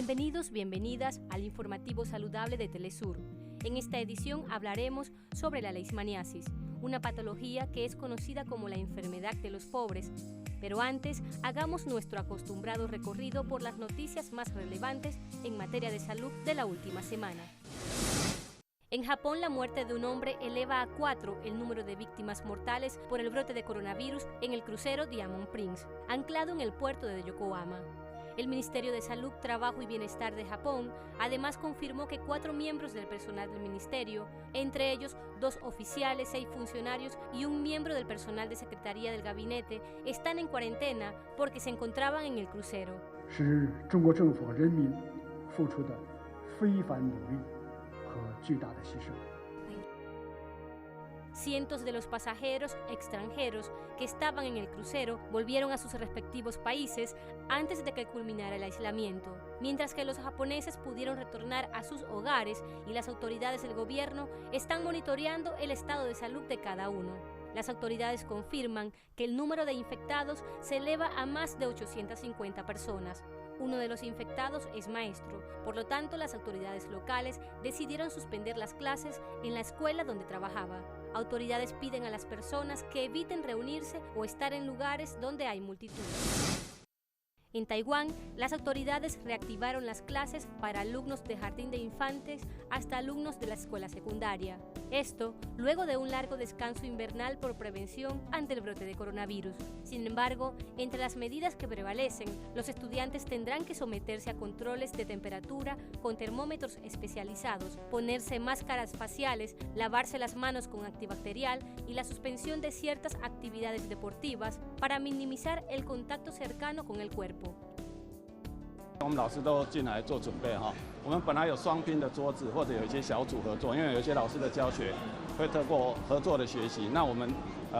Bienvenidos, bienvenidas al informativo saludable de Telesur. En esta edición hablaremos sobre la leishmaniasis, una patología que es conocida como la enfermedad de los pobres. Pero antes, hagamos nuestro acostumbrado recorrido por las noticias más relevantes en materia de salud de la última semana. En Japón, la muerte de un hombre eleva a 4 el número de víctimas mortales por el brote de coronavirus en el crucero Diamond Prince, anclado en el puerto de Yokohama. El Ministerio de Salud, Trabajo y Bienestar de Japón además confirmó que 4 miembros del personal del ministerio, entre ellos 2 oficiales, 6 funcionarios y un miembro del personal de Secretaría del Gabinete, están en cuarentena porque se encontraban en el crucero. Cientos de los pasajeros extranjeros que estaban en el crucero volvieron a sus respectivos países antes de que culminara el aislamiento, mientras que los japoneses pudieron retornar a sus hogares y las autoridades del gobierno están monitoreando el estado de salud de cada uno. Las autoridades confirman que el número de infectados se eleva a más de 850 personas. Uno de los infectados es maestro, por lo tanto las autoridades locales decidieron suspender las clases en la escuela donde trabajaba. Autoridades piden a las personas que eviten reunirse o estar en lugares donde hay multitud. En Taiwán, las autoridades reactivaron las clases para alumnos de jardín de infantes hasta alumnos de la escuela secundaria. Esto luego de un largo descanso invernal por prevención ante el brote de coronavirus. Sin embargo, entre las medidas que prevalecen, los estudiantes tendrán que someterse a controles de temperatura con termómetros especializados, ponerse máscaras faciales, lavarse las manos con antibacterial y la suspensión de ciertas actividades deportivas para minimizar el contacto cercano con el cuerpo. 我们老师都进来做准备哈。我们本来有双拼的桌子，或者有一些小组合作，因为有一些老师的教学会透过合作的学习。那我们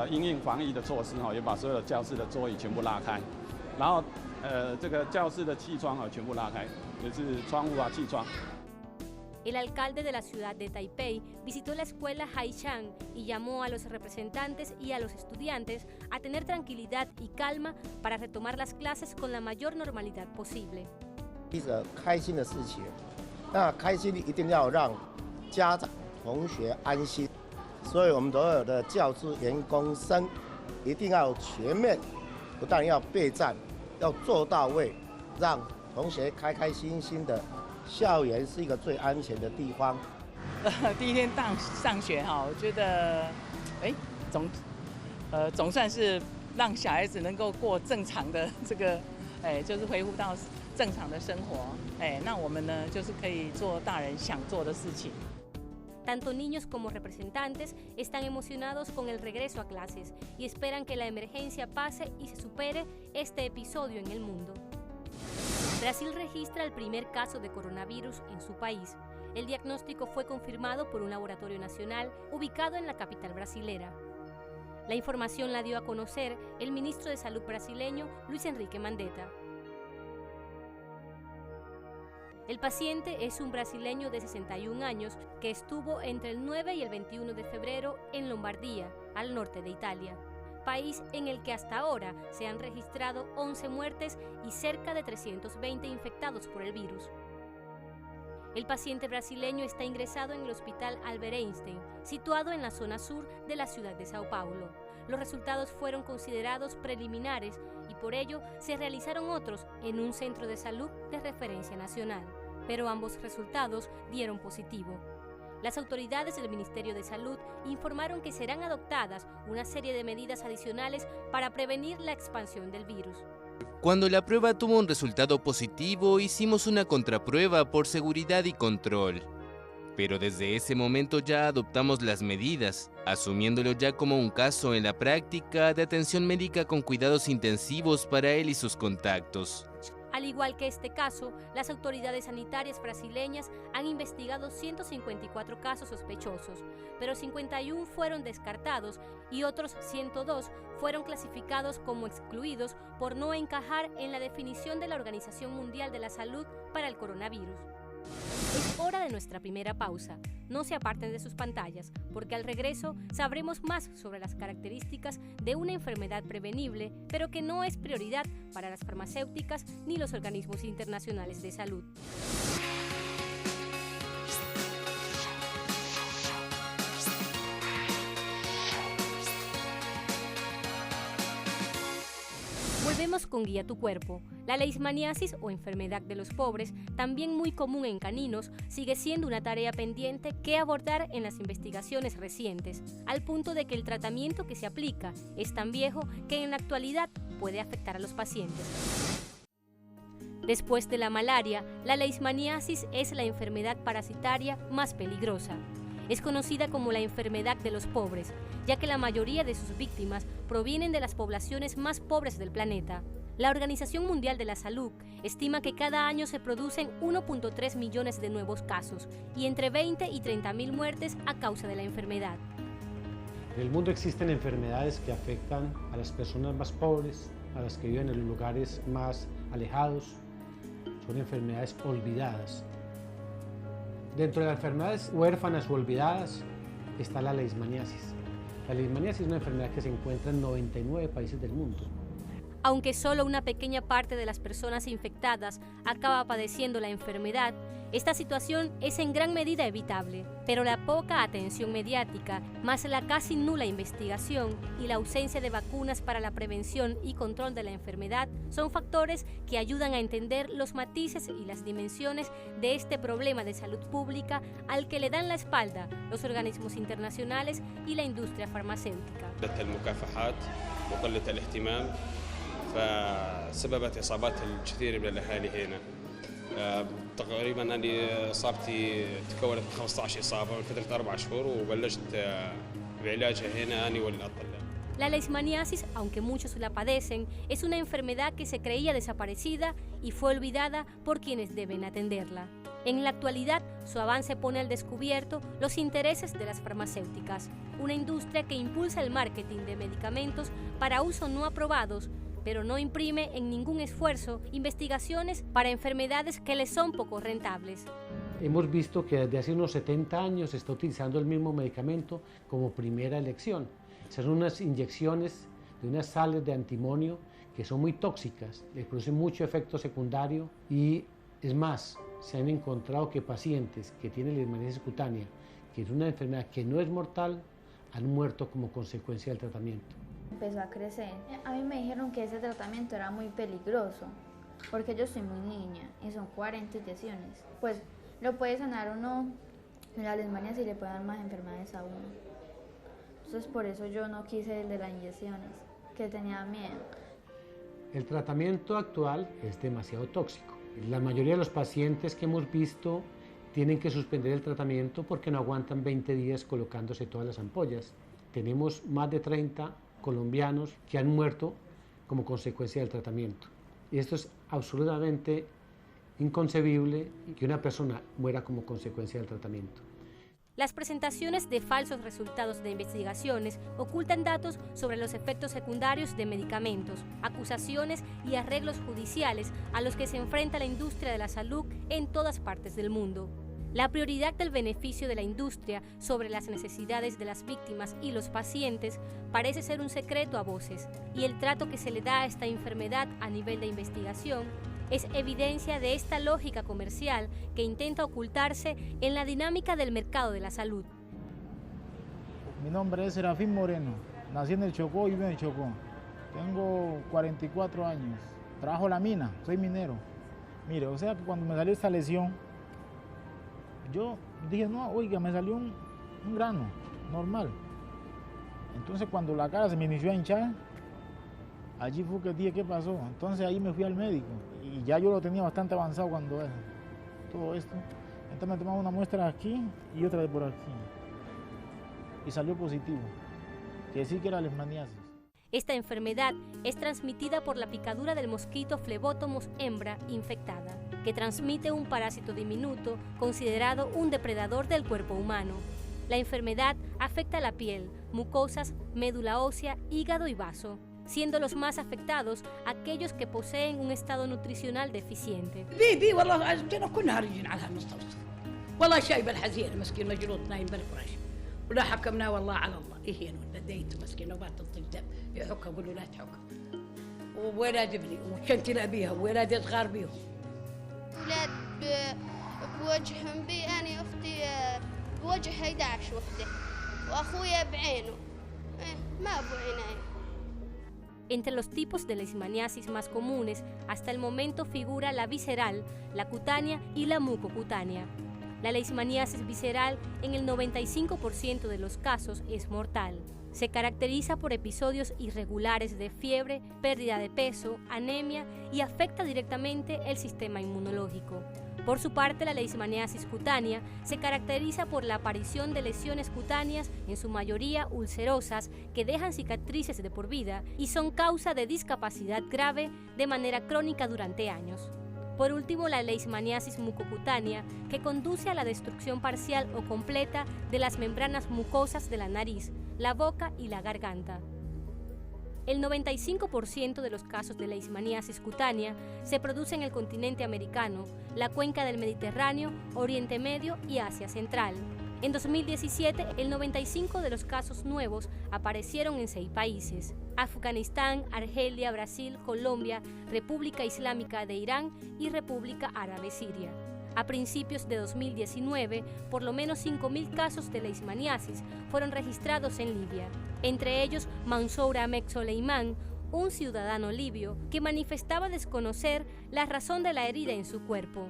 因应防疫的措施哈，也把所有的教室的桌椅全部拉开，然后这个教室的气窗全部拉开，就是窗户气窗。 El alcalde de la ciudad de Taipei visitó la escuela Haishan y llamó a los representantes y a los estudiantes a tener tranquilidad y calma para retomar las clases con la mayor normalidad posible. 一个开心的事情，那开心一定要让家长、同学安心，所以我们所有的教师、员工生一定要全面，不但要备战，要做到位，让同学开开心心的。 校园是一个最安全的地方。第一天上学哈，我觉得，总算是让小孩子能够过正常的这个，就是恢复到正常的生活。那我们呢，就是可以做大人想做的事情。 Tanto niños como representantes están emocionados con el regreso a clases y esperan que la emergencia pase y se supere este episodio en el mundo. Brasil registra el primer caso de coronavirus en su país. El diagnóstico fue confirmado por un laboratorio nacional ubicado en la capital brasilera. La información la dio a conocer el ministro de Salud brasileño, Luis Henrique Mandetta. El paciente es un brasileño de 61 años que estuvo entre el 9 y el 21 de febrero en Lombardía, al norte de Italia, país en el que hasta ahora se han registrado 11 muertes y cerca de 320 infectados por el virus. El paciente brasileño está ingresado en el Hospital Albert Einstein, situado en la zona sur de la ciudad de Sao Paulo. Los resultados fueron considerados preliminares y por ello se realizaron otros en un centro de salud de referencia nacional, pero ambos resultados dieron positivo. Las autoridades del Ministerio de Salud informaron que serán adoptadas una serie de medidas adicionales para prevenir la expansión del virus. Cuando la prueba tuvo un resultado positivo, hicimos una contraprueba por seguridad y control. Pero desde ese momento ya adoptamos las medidas, asumiéndolo ya como un caso en la práctica de atención médica con cuidados intensivos para él y sus contactos. Al igual que este caso, las autoridades sanitarias brasileñas han investigado 154 casos sospechosos, pero 51 fueron descartados y otros 102 fueron clasificados como excluidos por no encajar en la definición de la Organización Mundial de la Salud para el coronavirus. Es hora de nuestra primera pausa. No se aparten de sus pantallas, porque al regreso sabremos más sobre las características de una enfermedad prevenible, pero que no es prioridad para las farmacéuticas ni los organismos internacionales de salud. Volvemos con Guía tu Cuerpo. La leishmaniasis o enfermedad de los pobres, también muy común en caninos, sigue siendo una tarea pendiente que abordar en las investigaciones recientes, al punto de que el tratamiento que se aplica es tan viejo que en la actualidad puede afectar a los pacientes. Después de la malaria, la leishmaniasis es la enfermedad parasitaria más peligrosa. Es conocida como la enfermedad de los pobres, ya que la mayoría de sus víctimas provienen de las poblaciones más pobres del planeta. La Organización Mundial de la Salud estima que cada año se producen 1.3 millones de nuevos casos y entre 20 y 30 mil muertes a causa de la enfermedad. En el mundo existen enfermedades que afectan a las personas más pobres, a las que viven en los lugares más alejados. Son enfermedades olvidadas. Dentro de las enfermedades huérfanas o olvidadas está la leishmaniasis. La leishmaniasis es una enfermedad que se encuentra en 99 países del mundo. Aunque solo una pequeña parte de las personas infectadas acaba padeciendo la enfermedad, esta situación es en gran medida evitable, pero la poca atención mediática, más la casi nula investigación y la ausencia de vacunas para la prevención y control de la enfermedad son factores que ayudan a entender los matices y las dimensiones de este problema de salud pública al que le dan la espalda los organismos internacionales y la industria farmacéutica. فسببت إصابات الكثير من الأهالي هنا. تقريبا أنا إصابتي تكونت من 15 إصابة من فترة 4 شهور وبلشت بعلاجها هنا أنا والأطباء. La leishmaniasis, aunque muchos la padecen, es una enfermedad que se creía desaparecida y fue olvidada por quienes deben atenderla. En la actualidad, su avance pone al descubierto los intereses de las farmacéuticas, una industria que impulsa el marketing de medicamentos para uso no aprobados, pero no imprime en ningún esfuerzo investigaciones para enfermedades que les son poco rentables. Hemos visto que desde hace unos 70 años se está utilizando el mismo medicamento como primera elección. Son unas inyecciones de unas sales de antimonio que son muy tóxicas, les producen mucho efecto secundario y es más, se han encontrado que pacientes que tienen leishmaniasis cutánea, que es una enfermedad que no es mortal, han muerto como consecuencia del tratamiento. Empezó a crecer. A mí me dijeron que ese tratamiento era muy peligroso, porque yo soy muy niña y son 40 inyecciones. Pues lo puede sanar uno de la leishmaniasis y le puede dar más enfermedades a uno. Entonces por eso yo no quise el de las inyecciones, que tenía miedo. El tratamiento actual es demasiado tóxico. La mayoría de los pacientes que hemos visto tienen que suspender el tratamiento porque no aguantan 20 días colocándose todas las ampollas. Tenemos más de 30 colombianos que han muerto como consecuencia del tratamiento. Y esto es absolutamente inconcebible que una persona muera como consecuencia del tratamiento. Las presentaciones de falsos resultados de investigaciones ocultan datos sobre los efectos secundarios de medicamentos, acusaciones y arreglos judiciales a los que se enfrenta la industria de la salud en todas partes del mundo. La prioridad del beneficio de la industria sobre las necesidades de las víctimas y los pacientes parece ser un secreto a voces, y el trato que se le da a esta enfermedad a nivel de investigación es evidencia de esta lógica comercial que intenta ocultarse en la dinámica del mercado de la salud. Mi nombre es Serafín Moreno, nací en el Chocó y vivo en el Chocó. Tengo 44 años, trabajo la mina, soy minero. Mire, o sea que cuando me salió esta lesión, yo dije, no, oiga, me salió un grano normal. Entonces cuando la cara se me inició a hinchar, allí fue que dije, ¿qué pasó? Entonces ahí me fui al médico y ya yo lo tenía bastante avanzado cuando era todo esto. Entonces me tomaba una muestra aquí y otra de por aquí. Y salió positivo, que sí que era leishmaniasis. Esta enfermedad es transmitida por la picadura del mosquito Phlebotomos hembra infectada, que transmite un parásito diminuto considerado un depredador del cuerpo humano. La enfermedad afecta la piel, mucosas, médula ósea, hígado y vaso, siendo los más afectados aquellos que poseen un estado nutricional deficiente. والله شايبه الحزين مسكين مجلوط نايم بالفراش ولا حكمنا والله على الله يهين ولا ديته مسكين وبات الطجاب يحك اقول له لا تحك وولاد ابني وكنت بيها وولادي صغار بيهم اولاد بوجههم بي انا اختي بوجه 11 وحده واخويا بعينه ما ابو عينين. Entre los tipos de leishmaniasis más comunes, hasta el momento figura la visceral, la cutánea y la mucocutánea. La leishmaniasis visceral en el 95% de los casos es mortal. Se caracteriza por episodios irregulares de fiebre, pérdida de peso, anemia y afecta directamente el sistema inmunológico. Por su parte, la leishmaniasis cutánea se caracteriza por la aparición de lesiones cutáneas, en su mayoría ulcerosas, que dejan cicatrices de por vida y son causa de discapacidad grave de manera crónica durante años. Por último, la leishmaniasis mucocutánea, que conduce a la destrucción parcial o completa de las membranas mucosas de la nariz, la boca y la garganta. El 95% de los casos de leishmaniasis cutánea se produce en el continente americano, la cuenca del Mediterráneo, Oriente Medio y Asia Central. En 2017, el 95% de los casos nuevos aparecieron en 6 países: Afganistán, Argelia, Brasil, Colombia, República Islámica de Irán y República Árabe Siria. A principios de 2019, por lo menos 5.000 casos de leishmaniasis fueron registrados en Libia, entre ellos Mansour Ahmed Soleiman, un ciudadano libio que manifestaba desconocer la razón de la herida en su cuerpo.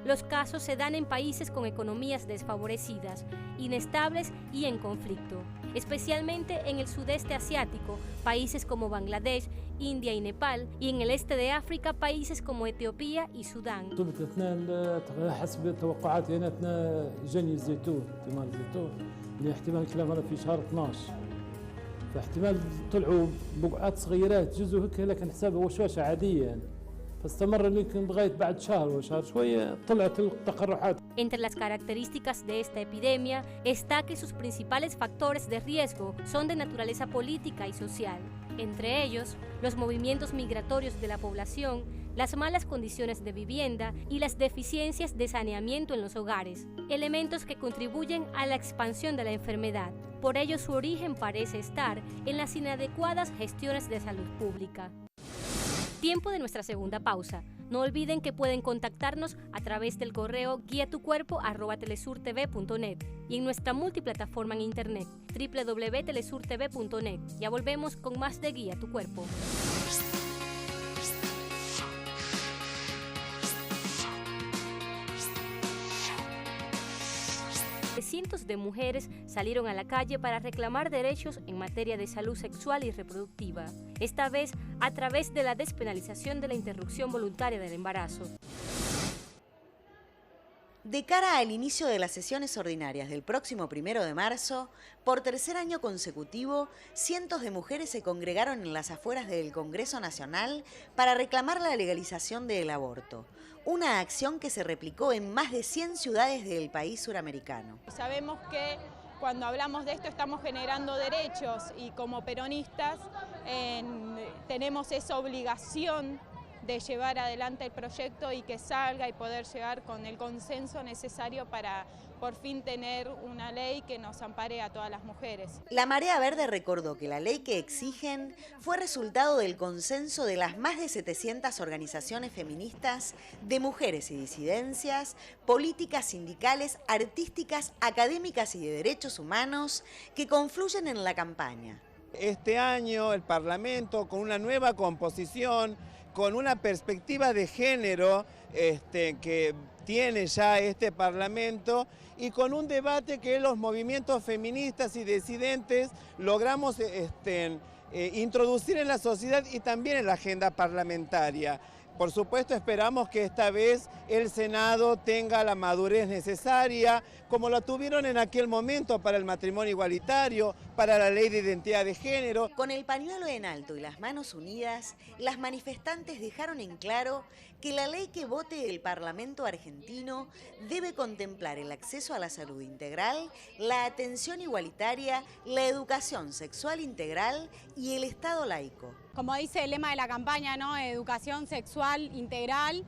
Los casos se dan en países con economías desfavorecidas, inestables y en conflicto, especialmente en el sudeste asiático, países como Bangladesh, India y Nepal, y en el este de África, países como Etiopía y Sudán. حسب التوقعات هنا جني الزيتون احتمال الزيتون اللي احتمال كلامنا في شهر 12 فاحتمال طلعوا بقعات صغيرات جزء هيك لكن حسابه وشوشه عاديه يعني فاستمر يمكن لغايه بعد شهر وشهر شويه طلعت التقرحات. Entre las características de esta epidemia está que sus principales factores de riesgo son de naturaleza política y social, entre ellos los movimientos migratorios de la población, las malas condiciones de vivienda y las deficiencias de saneamiento en los hogares, elementos que contribuyen a la expansión de la enfermedad. Por ello, su origen parece estar en las inadecuadas gestiones de salud pública. Tiempo de nuestra segunda pausa. No olviden que pueden contactarnos a través del correo guiatucuerpo@telesurtv.net y en nuestra multiplataforma en internet www.telesurtv.net. Ya volvemos con más de Guía tu Cuerpo. Cientos de mujeres salieron a la calle para reclamar derechos en materia de salud sexual y reproductiva, esta vez a través de la despenalización de la interrupción voluntaria del embarazo. De cara al inicio de las sesiones ordinarias del próximo 1 de marzo, por tercer año consecutivo, cientos de mujeres se congregaron en las afueras del Congreso Nacional para reclamar la legalización del aborto. Una acción que se replicó en más de 100 ciudades del país suramericano. Sabemos que cuando hablamos de esto estamos generando derechos y como peronistas tenemos esa obligación de llevar adelante el proyecto y que salga y poder llegar con el consenso necesario para por fin tener una ley que nos ampare a todas las mujeres. La Marea Verde recordó que la ley que exigen fue resultado del consenso de las más de 700 organizaciones feministas, de mujeres y disidencias, políticas, sindicales, artísticas, académicas y de derechos humanos que confluyen en la campaña. Este año el Parlamento, con una nueva composición, con una perspectiva de género que tiene ya este Parlamento y con un debate que los movimientos feministas y disidentes logramos introducir en la sociedad y también en la agenda parlamentaria. Por supuesto, esperamos que esta vez el Senado tenga la madurez necesaria, como la tuvieron en aquel momento para el matrimonio igualitario, para la ley de identidad de género. Con el pañuelo en alto y las manos unidas, las manifestantes dejaron en claro que la ley que vote el Parlamento argentino debe contemplar el acceso a la salud integral, la atención igualitaria, la educación sexual integral y el Estado laico. como dice el lema de la campaña, ¿no? Educación sexual integral.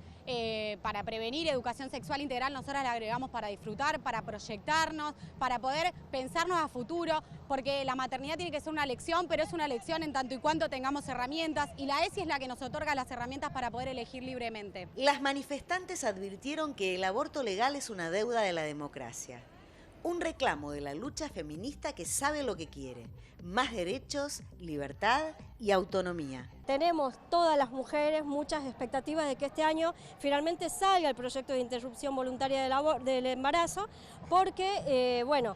Para prevenir, educación sexual integral, nosotras le agregamos para disfrutar, para proyectarnos, para poder pensarnos a futuro, porque la maternidad tiene que ser una lección, pero es una lección en tanto y cuanto tengamos herramientas, y la ESI es la que nos otorga las herramientas para poder elegir libremente. Las manifestantes advirtieron que el aborto legal es una deuda de la democracia, un reclamo de la lucha feminista que sabe lo que quiere: más derechos, libertad y autonomía. Tenemos todas las mujeres muchas expectativas de que este año finalmente salga el proyecto de interrupción voluntaria del embarazo, porque, bueno,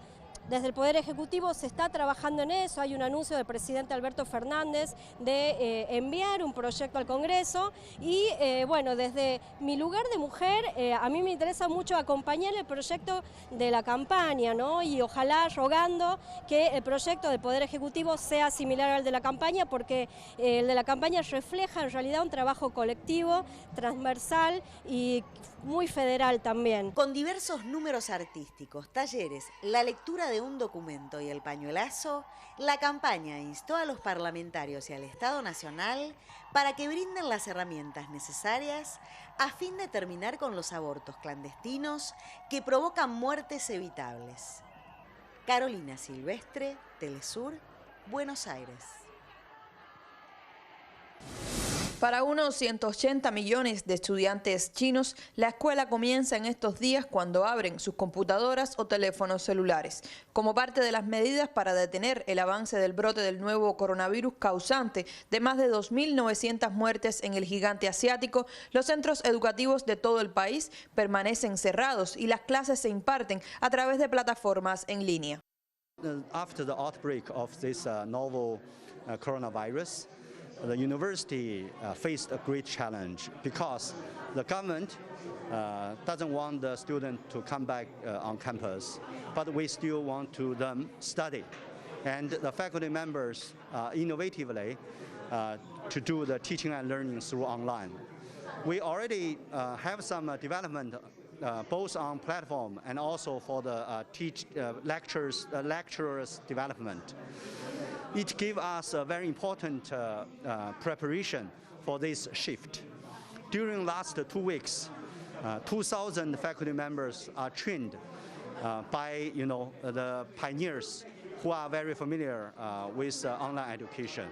desde el Poder Ejecutivo se está trabajando en eso. Hay un anuncio del presidente Alberto Fernández de enviar un proyecto al Congreso y, bueno, desde mi lugar de mujer, a mí me interesa mucho acompañar el proyecto de la campaña, ¿no? Y ojalá rogando que el proyecto del Poder Ejecutivo sea similar al de la campaña, porque el de la campaña refleja en realidad un trabajo colectivo, transversal y muy federal también. Con diversos números artísticos, talleres, la lectura de un documento y el pañuelazo, la campaña instó a los parlamentarios y al Estado Nacional para que brinden las herramientas necesarias a fin de terminar con los abortos clandestinos que provocan muertes evitables. Carolina Silvestre, Telesur, Buenos Aires. Para unos 180 millones de estudiantes chinos, la escuela comienza en estos días cuando abren sus computadoras o teléfonos celulares. Como parte de las medidas para detener el avance del brote del nuevo coronavirus causante de más de 2.900 muertes en el gigante asiático, los centros educativos de todo el país permanecen cerrados y las clases se imparten a través de plataformas en línea. After the outbreak of this novel coronavirus, the university faced a great challenge because the government doesn't want the student to come back on campus, but we still want to them study. And the faculty members innovatively to do the teaching and learning through online. We already have some development both on platform and also for the lecturers development. It gave us a very important preparation for this shift. During last 2 weeks, 2,000 faculty members are trained by the pioneers who are very familiar with online education.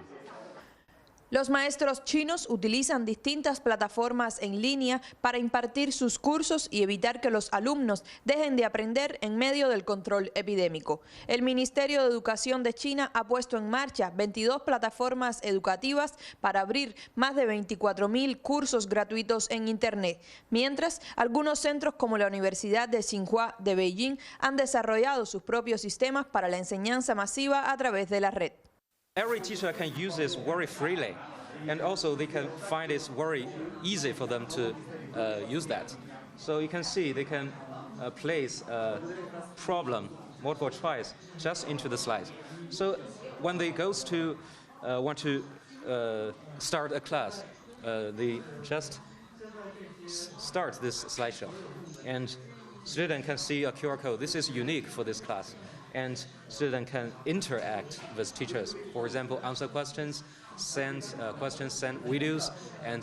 Los maestros chinos utilizan distintas plataformas en línea para impartir sus cursos y evitar que los alumnos dejen de aprender en medio del control epidémico. El Ministerio de Educación de China ha puesto en marcha 22 plataformas educativas para abrir más de 24.000 cursos gratuitos en Internet, mientras algunos centros como la Universidad de Tsinghua de Beijing han desarrollado sus propios sistemas para la enseñanza masiva a través de la red. Every teacher can use this very freely, and also they can find it's very easy for them to use that. So you can see they can place a problem, multiple choice, just into the slide. So when they goes to want to start a class, they just start this slideshow, and student can see a QR code. This is unique for this class. And students can interact with teachers. For example, answer questions, send videos, and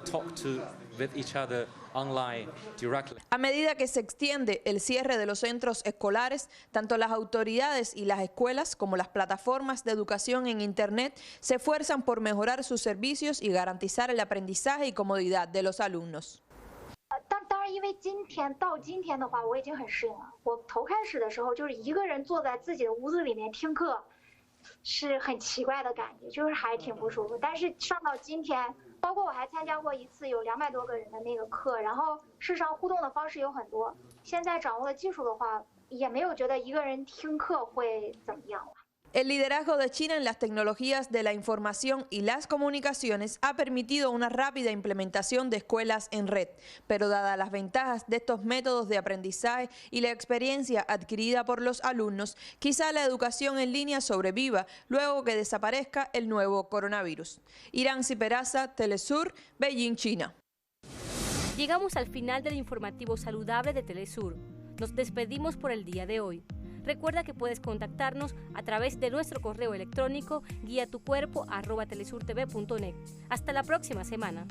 talk with each other online directly. A medida que se extiende el cierre de los centros escolares, tanto las autoridades y las escuelas como las plataformas de educación en Internet se esfuerzan por mejorar sus servicios y garantizar el aprendizaje y comodidad de los alumnos. 当然，因为到今天的话，我已经很适应了。我头开始的时候就是一个人坐在自己的屋子里面听课，是很奇怪的感觉，就是还挺不舒服。但是上到今天，包括我还参加过一次有200多个人的那个课，然后事实上互动的方式有很多。现在掌握了技术的话，也没有觉得一个人听课会怎么样了。 El liderazgo de China en las tecnologías de la información y las comunicaciones ha permitido una rápida implementación de escuelas en red, pero dadas las ventajas de estos métodos de aprendizaje y la experiencia adquirida por los alumnos, quizá la educación en línea sobreviva luego que desaparezca el nuevo coronavirus. Iranzi Peraza, Telesur, Beijing, China. Llegamos al final del informativo saludable de Telesur. Nos despedimos por el día de hoy. Recuerda que puedes contactarnos a través de nuestro correo electrónico guiatucuerpo@telesurtv.net. Hasta la próxima semana.